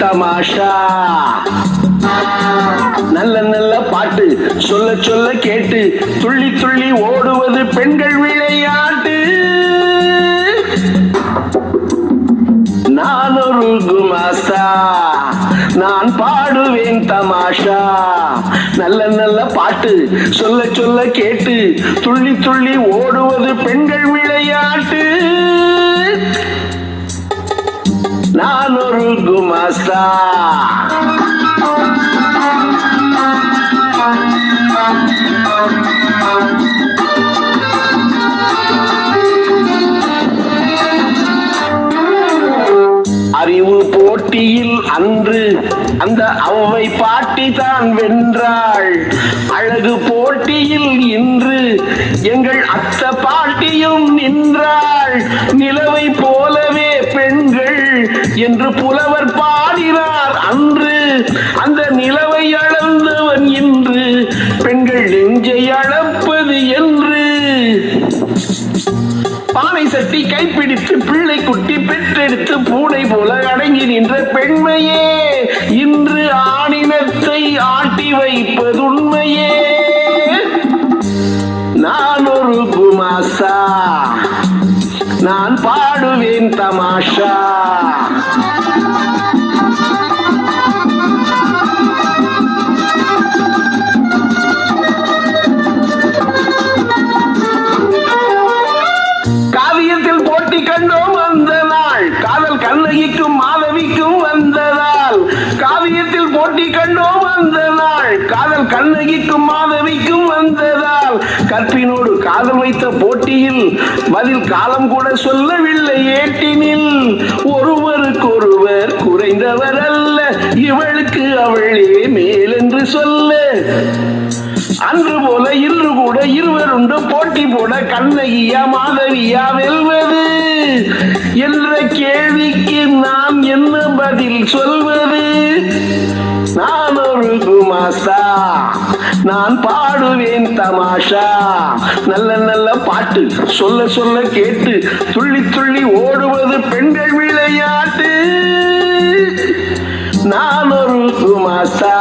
தமாஷா. நல்ல நல்ல பாட்டு சொல்ல சொல்ல கேட்டு துள்ளி துள்ளி ஓடுவது பெண்கள் விளையாட்டு. நான் ஒரு குமாஸ்தா, நான் பாடுவேன் தமாஷா. நல்ல நல்ல பாட்டு சொல்ல சொல்ல கேட்டு துள்ளி துள்ளி ஓடுவது பெண்கள் விளையாட்டு. நான் ஒரு குமாஸ்தா. அறிவு போட்டியில் அன்று அந்த அவ்வை பாட்டி தான் வென்றாள். அழகு போட்டியில் இன்று எங்கள் அத்த பாட்டியும் நின்றாள். நிலவை போலவே பெண்கள் என்று புலவர் பாடினார் அன்று. அந்த நிலவை அளந்தவன் இன்று பெண்கள் நெஞ்சை அளப்பது என்று. பானை சட்டி கைப்பிடித்து பிள்ளை குட்டி பெற்றெடுத்து பூனை போல அடங்கி நின்ற பெண்மையே இன்று ஆணினத்தை ஆட்டி வைப்பது உண்மையே. நான் ஒரு குமாஸ்தா, நான் பாடுவேன் தமாஷா. காவியத்தில் போட்டி கண்டோம் அந்த நாள், காதல் கண்ணகிக்கும் மாதவிக்கும் வந்ததால். காவியத்தில் போட்டி கண்டோம் அந்த நாள், காதல் கண்ணகிக்கும் மாதவிக்கும் வந்ததால். கற்பினோடு காதல் வைத்த போட்டியில் பதில் காலம் கூட சொல்லவில்லை ஏட்டினில். ஒருவருக்கொருவர் குறைந்தவர் அல்ல, இவளுக்கு அவளே மேலென்று சொல்ல. அன்று போல இன்று கூட இருவருண்டு போட்டி போட கண்ணகியா மாதவியா வெல்வது என்ற கேள்விக்கு நாம் என்ன பதில் சொல்வது? நான் ஒரு குமாஸ்தா, நான் பாடுவேன் தமாஷா. நல்ல நல்ல பாட்டு சொல்ல சொல்ல கேட்டு துள்ளி துள்ளி ஓடுவது பெண்கள் விளையாட்டு. நான் ஒரு குமாஸ்தா.